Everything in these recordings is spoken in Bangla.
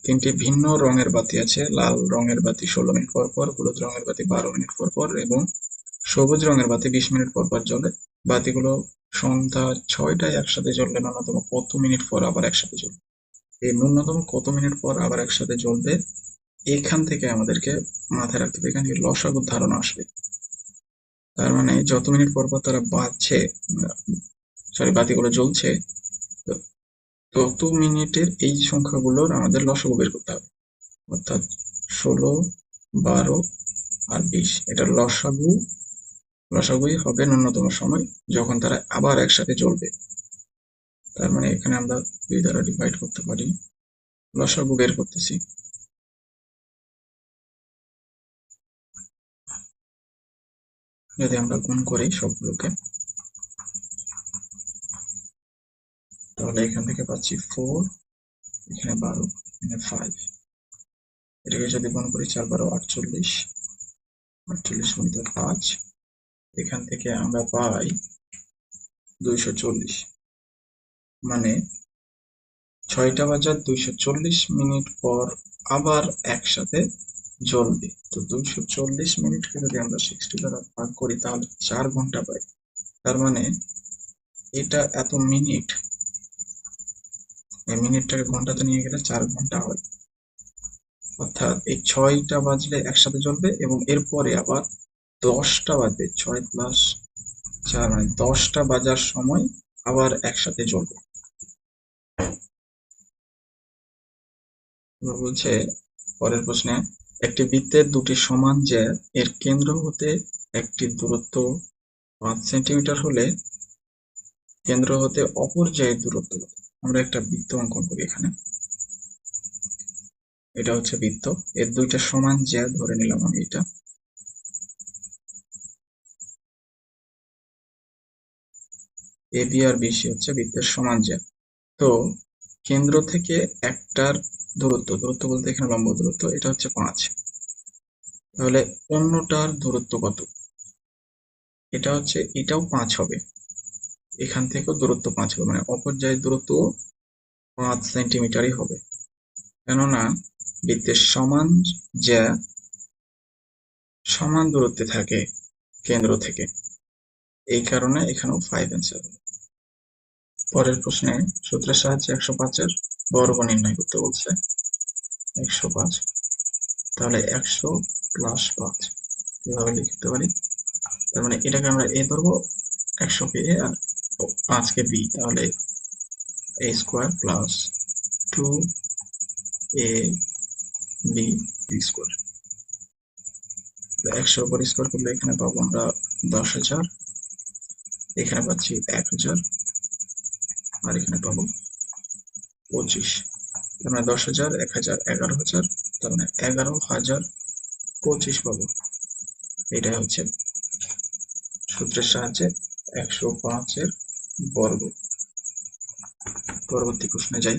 তিনটি ভিন্ন রঙের বাতি আছে। লাল রঙের বাতি 16 মিনিট পর পর, হলুদ রঙের বাতি 12 মিনিট পর পর এবং সবুজ রঙের বাতি 20 মিনিট পর পর জ্বলে। বাতিগুলো সন্ধ্যা 6টায় একসাথে জ্বললে ন্যূনতম কত মিনিট পর আবার একসাথে জ্বলবে? এই ন্যূনতম কত মিনিট পর আবার একসাথে জ্বলবে, এখান থেকে আমাদেরকে মাথায় রাখতে হবে, এখান থেকে লসাগুর ধারণা আসবে। তার মানে যত মিনিট পর পর তারা বাজছে, বাতিগুলো জ্বলছে, তত মিনিটের এই সংখ্যাগুলোর আমাদের লসাগু বের করতে হবে। অর্থাৎ 16, 12 আর 20, এটার লসাগুই হবে ন্যূনতম সময় যখন তারা আবার একসাথে জ্বলবে। তার মানে এখানে আমরা 2 দ্বারা ডিভাইড করতে পারি, লসাগু বের করতেছি। যদি আমরা গুণ করি সবগুলোকে, তাহলে এখান থেকে পাচ্ছি 4, এখানে 12, এখানে 5। এটাকে যদি গুণ করি 4 12 48, 48 গুণিত 5, এখান থেকে আমরা পাই 240। মানে 6টা বাজার 240 মিনিট পর আবার একসাথে জ্বলবে। তো 240 মিনিটকে যদি আমরা 60 দ্বারা ভাগ করি তাহলে 4 ঘন্টা পাই। তার মানে এটা এত মিনিট, এই মিনিটটাকে ঘন্টাতে নিয়ে গেলে 4 ঘন্টা হয়। অর্থাৎ এই 6টা বাজলে একসাথে জ্বলবে এবং এরপরে আবার 10টা বাজবে, 6 প্লাস 4 মানে 10টা বাজার সময় আবার একসাথে জ্বলবে। বলছে পরের প্রশ্নে, একটি বৃত্তের দুটি সমান জ্যা এর কেন্দ্র হতে একটি দূরত্ব 5 সেন্টিমিটার হলে কেন্দ্র হতে অপর জ্যায়ের দূরত্ব কত? আমরা একটা বৃত্ত অঙ্কন করি এখানে। এটা হচ্ছে বৃত্ত, এর দুইটা সমান জ্যা ধরে নিলাম আমি। এটা এ বি আর বিসি হচ্ছে বৃত্তের সমান জ্যা। তো কেন্দ্র থেকে একটার দূরত্ব বলতে এখানে লম্ব দূরত্ব, এটা হচ্ছে 5। তাহলে অন্যটার দূরত্ব কত? এটা হচ্ছে, এটাও 5 হবে, এখান থেকেও দূরত্ব 5 হবে, মানে অপর জ্যায়ের দূরত্ব 5 সেন্টিমিটারই হবে। কেননা বৃত্তের সমান জ্যা সমান দূরত্বে থাকে কেন্দ্র থেকে, এই কারণে এখানেও 5 অ্যান্সার হবে। পরের প্রশ্নে সূত্রের সাহায্যে 105-এর বর্গ নির্ণয় করতে বলছে। 105, তাহলে 100 প্লাস 5 এভাবে লিখতে পারি। তার মানে এটাকে আমরা এ ধরবো, 100 কে এ আর 5 কে বি, তাহলে এ square plus 2 A B square. 100 উপর স্কোয়ার করলে এখানে পাবো আমরা 10,000, এখানে পাচ্ছি 1,000, আর এখানে পাবো 25। তার মানে 10,000, 1,000, 11,000, তার মানে 11,025 পাবো। এটাই হচ্ছে সূত্রের সাহায্যে 105-এর বর্গ। পরবর্তী প্রশ্নে যাই।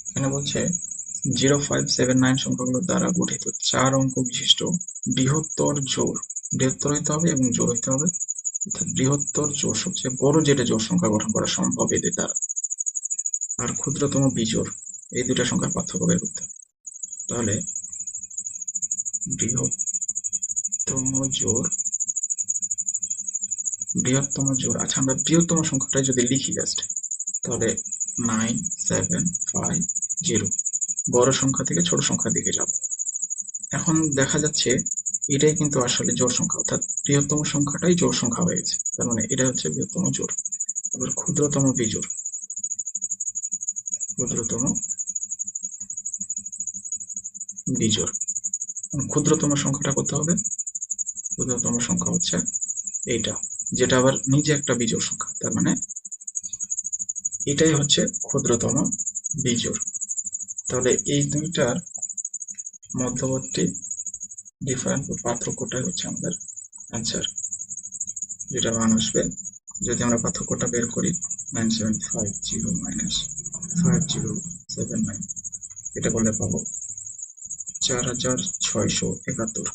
এখানে বলছে 0579 সংখ্যাগুলোর দ্বারা গঠিত 4 অঙ্ক বিশিষ্ট বৃহত্তর জোড়, বৃহত্তর হইতে হবে এবং জোড় হইতে হবে, অর্থাৎ বৃহত্তর জোড় সবচেয়ে বড় যেটা জোড় সংখ্যা গঠন করা সম্ভব এদের দ্বারা, আর ক্ষুদ্রতম বিজোড়, এই দুটা সংখ্যার পার্থক্য বের করতে হবে। তাহলে বৃহত্তম জোড়, আচ্ছা আমরা বৃহত্তম সংখ্যাটাই যদি লিখি জাস্ট, তাহলে 9750, বড় সংখ্যা থেকে ছোট সংখ্যার দিকে যাব। এখন দেখা যাচ্ছে এটাই কিন্তু আসলে জোড় সংখ্যা, অর্থাৎ বৃহত্তম সংখ্যাটাই জোড় সংখ্যা হয়ে গেছে। তার মানে এটা হচ্ছে বৃহত্তম জোড়। আবার ক্ষুদ্রতম বিজোড়, ক্ষুদ্রতম বিজোড়, ক্ষুদ্রতম সংখ্যাটা কত হবে? ক্ষুদ্রতম সংখ্যা হচ্ছে এইটা, যেটা আবার নিজে একটা বিজোড় সংখ্যা। তার মানে এটাই হচ্ছে ক্ষুদ্রতম বিজোড়। তাহলে এই দুইটার মধ্যবর্তী ডিফারেন্স বা পার্থক্যটাই হচ্ছে আমাদের অ্যান্সার, যেটা মান আসবে। যদি আমরা পার্থক্যটা বের করি, 9750 মাইনাস 5079, এটা করলে পাবো 4671।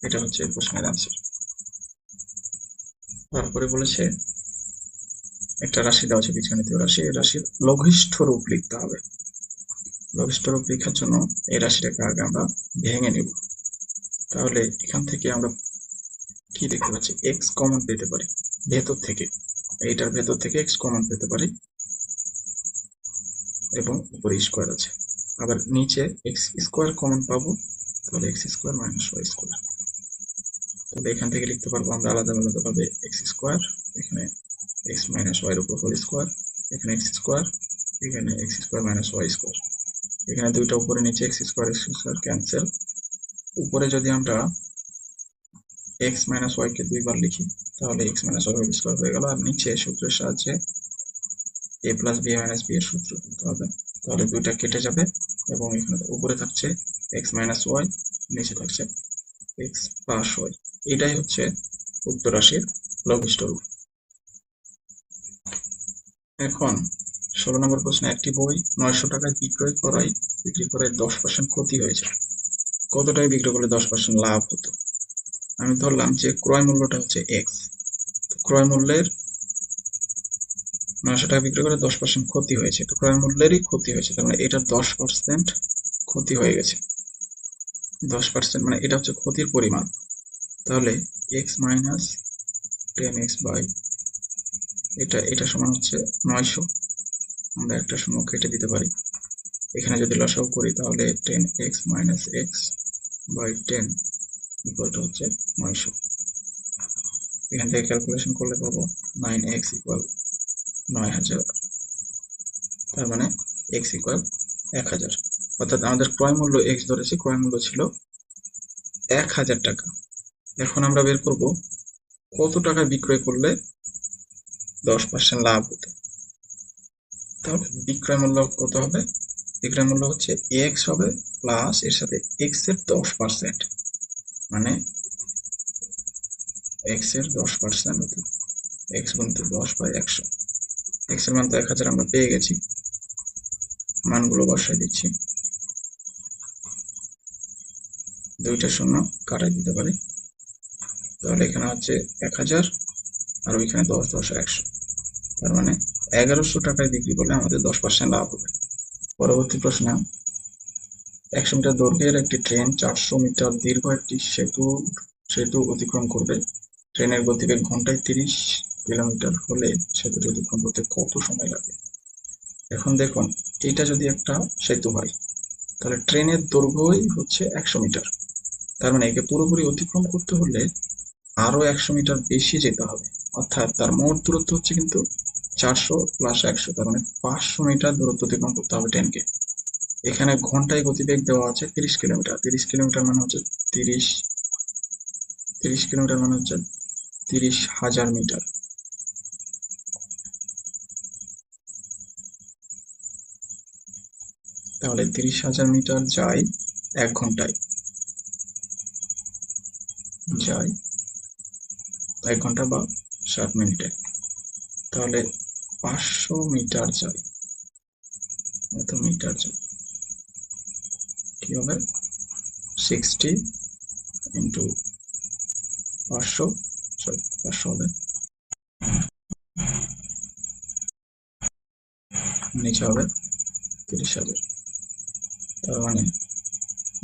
এটা হচ্ছে প্রশ্নের অ্যান্সার। তারপরে বলেছে একটা রাশি দেওয়া আছে, বীজগণিতীয় রাশি, এই রাশির লঘিষ্ঠ রূপ লিখতে হবে। লঘিষ্ঠ রূপ লেখার জন্য এই রাশিটাকে আগে আমরা ভেঙে নেব। তাহলে এখান থেকে আমরা কি দেখতে পাচ্ছি, এক্স কমন পেতে পারি ভেতর থেকে, এইটার ভেতর থেকে এক্স কমন পেতে পারি এবং উপরে স্কোয়ার আছে। আবার নিচে এক্স স্কোয়ার কমন পাবো, তাহলে X square minus Y square. তাহলে এখান থেকে লিখতে পারবো আমরা আলাদা আলাদা ভাবে এক্স স্কোয়ার, এখানে এক্স মাইনাস ওয়াই এর উপর হোল স্কোয়ার, এখানে এক্স স্কোয়ার, এখানে X square minus Y square. এখানে দুইটা উপরে নিচে এক্স স্কোয়ার ক্যান্সেল। উপরে যদি আমরা এক্স মাইনাস ওয়াই কে দুইবার লিখি তাহলে X minus Y whole square হয়ে গেল। আর নিচে সূত্রের সাহায্যে A plus B minus B এর সূত্র করতে হবে, তাহলে দুইটা কেটে যাবে এবং এখানে উপরে থাকছে এক্স মাইনাস ওয়াই, নিচে থাকছে এক্স প্লাস ওয়াই। এটাই হচ্ছে উক্ত রাশির লঘিষ্ঠ রূপ। এখন 16 নম্বর প্রশ্ন, একটি বই 900 টাকায় বিক্রি করায় 10% ক্ষতি হয়েছে, কত টাকায় বিক্রি করলে 10% লাভ হতো? আমি ধরলাম যে ক্রয় মূল্যটা হচ্ছে এক্স, ক্রয় মূল্যের 900 টাকা বিক্রি করে 10% ক্ষতি হয়েছে, তো ক্রয় মূল্যেরই ক্ষতি হয়েছে, তার মানে এটার 10% ক্ষতি হয়ে গেছে। 10% মানে এটা হচ্ছে ক্ষতির পরিমাণ। তাহলে এক্স মাইনাস 10x বাই এটা সমান হচ্ছে 900। আমরা একটা সময় কেটে দিতে পারি, এখানে যদি লসাগু করি তাহলে 10x minus X by 10 equal to হচ্ছে 900। এখান থেকে ক্যালকুলেশন করলে পাবো 9x ইকুয়াল 9000, তার মানে x ইকুয়াল 1000। অর্থাৎ আমাদের ক্রয় মূল্য x ধরেছি, ক্রয় মূল্য ছিল 1000 টাকা। এখন আমরা বের করব কত টাকা বিক্রয় করলে 10% লাভ হতো। তাহলে বিক্রয় মূল্য কত হবে? বিক্রয় মূল্য হচ্ছে x হবে প্লাস এর সাথে x এর 10%, মানে x এর 10% হতো x গুণিত 10 বাই 100। x এর মান তো 1000 আমরা পেয়ে গেছি, মানগুলো বসাই দিচ্ছি, দুইটা শূন্য কাটাই দিতে পারি, তাহলে এখানে হচ্ছে 1000 আর ওইখানে 10 10 100, তার মানে 1100 টাকায় বিক্রি করলে আমাদের 10% লাভ হবে। পরবর্তী প্রশ্ন, 100 মিটার দৈর্ঘ্যের একটি ট্রেন 400 মিটার দীর্ঘ একটি সেতু অতিক্রম করবে। ট্রেনের গতিবেগ ঘন্টায় 30 কিলোমিটার হলে সেতুটি অতিক্রম করতে কত সময় লাগবে? এখন দেখুন, এটা যদি একটা সেতু হয় তাহলে ট্রেনের দৈর্ঘ্যই হচ্ছে 100 মিটার, তার মানে একে পুরোপুরি অতিক্রম করতে হলে আরো 100 মিটার বেশি যেতে হবে, অর্থাৎ তার মোট দূরত্ব হচ্ছে কিন্তু 400 প্লাস 100, তার মানে 500 মিটার দূরত্ব অতিক্রম করতে হবে ট্রেনকে। এখানে ঘন্টায় গতিবেগ দেওয়া আছে 30 কিলোমিটার, 30 কিলোমিটার মানে হচ্ছে 30 কিলোমিটার মানে হচ্ছে 30,000 মিটার। তাহলে 30,000 মিটার যায় 1 ঘন্টায়, যায় 1 ঘন্টা বা 60 মিনিটে। তাহলে 500 মিটার যায়, এত মিটার যায়, কি হবে 60 ইন্টু 500, সরি 500 হবে, নিচে হবে 30,000। তার মানে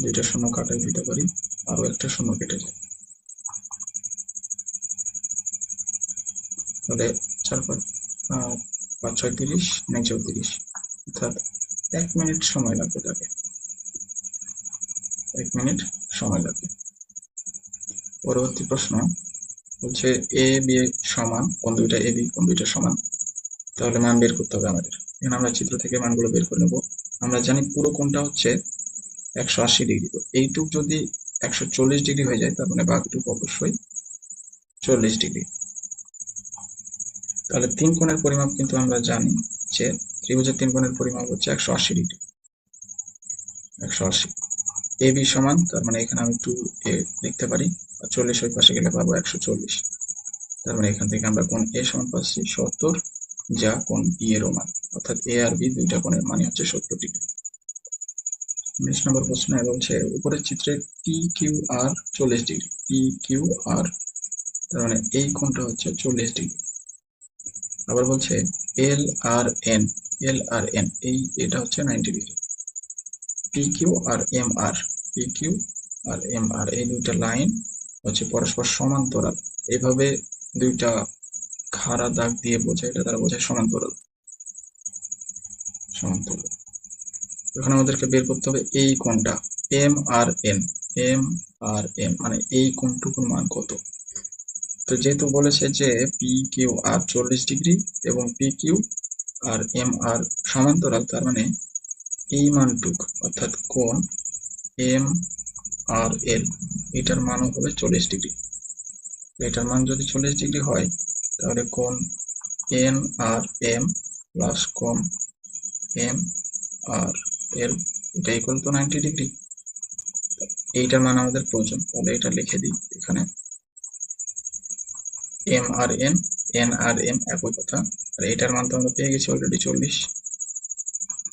দুইটা শূন্য কাটাই দিতে পারি, আরো একটা শূন্য কেটে যায়, তাহলে 4 5 6 30, নিচেও 30, অর্থাৎ 1 মিনিট সময় লাগবে তাকে, 1 মিনিট সময় লাগবে। পরবর্তী প্রশ্ন বলছে এ বি সমান, কোন দুইটা এ বি কোন দুইটা সমান, তাহলে মান বের করতে হবে আমাদের। এখানে আমরা চিত্র থেকে মানগুলো বের করে নেব। আমরা জানি পুরো কোণটা হচ্ছে 180 ডিগ্রি, তো এইটুক যদি 140 ডিগ্রি হয়ে যায় তার মানে বাকিটুকু অবশ্যই 40 ডিগ্রি। তাহলে তিন কোণের পরিমাপ কিন্তু আমরা জানি যে ত্রিভুজের তিন কোণের পরিমাপ হচ্ছে 180 ডিগ্রি, 180। এ বি সমান, তার মানে এখানে আমি 2a লিখতে পারি, 40 ওই পাশে গেলে পাবো 140, তার মানে এখান থেকে আমরা কোণ এ সমান পাচ্ছি 70, যা কোণ বি এরও মান, অর্থাৎ এ আর বি দুইটা কোণের মানে হচ্ছে 70 ডিগ্রি। 19 নম্বর প্রশ্ন বলছে উপরের চিত্রে পি কিউ আর 40 ডিগ্রি, পি কিউ আর, তার মানে এই কোণটা হচ্ছে 40 ডিগ্রি। আবার বলছে এল আর এন, এল আর এন এটা হচ্ছে 90 degree. P Q R M R, P Q R M R এই দুইটা লাইন হচ্ছে পরস্পর সমান্তরাল। এভাবে দুইটা খাড়া দাগ দিয়ে বোঝায়, এটা দ্বারা বোঝায় সমান্তরাল। সমান্তরাল এখন আমাদেরকে বের করতে হবে এই কোণটা M R N, M R N মানে এই কোণটুকুর মান কত। তো যেহেতু বলেছে যে পি কিউ আর 40 ডিগ্রি এবং পি কিউ আর এম আর সমান্তরাল, তার মানে এই মানটুক অর্থাৎ কোণ এম আর এল এটার মানও হবে 40 ডিগ্রি। এটার মান যদি 40 ডিগ্রি হয় তাহলে কোণ এন আর এম প্লাস কোণ এম আর এল এটা ইকুয়াল টু 90 ডিগ্রি। এইটার মান আমাদের প্রয়োজন, তাহলে এটা লিখে দিই এখানে এম আর এন, এন আর এম একই কথা। আর এটার মান তো আমরা পেয়ে গেছি অলরেডি 40,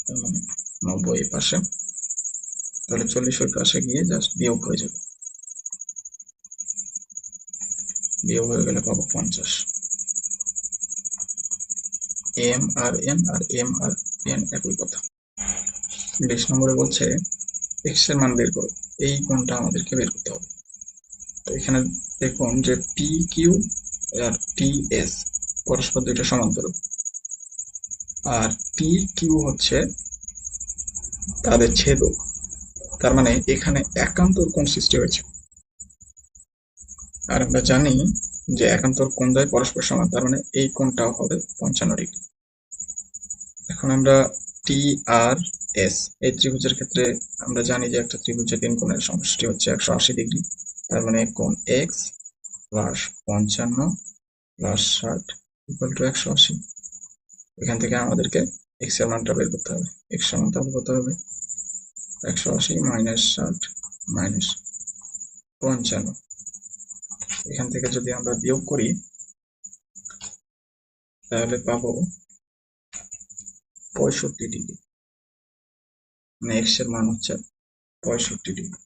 তার মানে 90 এই পাশে, তাহলে 40 ওই পাশে গিয়ে জাস্ট বিয়োগ হয়ে যাবে, বিয়োগ হয়ে গেলে পাবো 50। এম আর এন আর এম আর এন একই কথা। 20 নম্বরে বলছে এক্স এর মান বের করো, এই কোণটা আমাদেরকে বের করতে হবে। তো এখানে দেখুন যে পি কিউ আর টি এস পরস্পর দুইটা সমান্তরাল, আর পি কিউ হচ্ছে তাদের ছেদক, তার মানে এখানে একান্তর কোণ সৃষ্টি হয়েছে। আর আমরা জানি যে একান্তর কোণ দ্বয় পরস্পর সমান, তার মানে এই কোণটাও হবে 55 ডিগ্রি। এখন আমরা টি আর এস এই ত্রিভুজের ক্ষেত্রে আমরা জানি যে একটা ত্রিভুজের তিন কোণের সমষ্টি হচ্ছে 180 ডিগ্রি, তার মানে কোণ x plus 55 plus 60 equal to 180। এখান থেকে আমাদেরকে এক্স এর মানটা বের করতে হবে। এক্স এর মানটা কত হবে 180 মাইনাস 60 মাইনাস 55। এখান থেকে যদি আমরা বিয়োগ করি তাহলে পাবো 65 ডিগ্রি, মানে এক্স এর মান হচ্ছে 65 ডিগ্রি।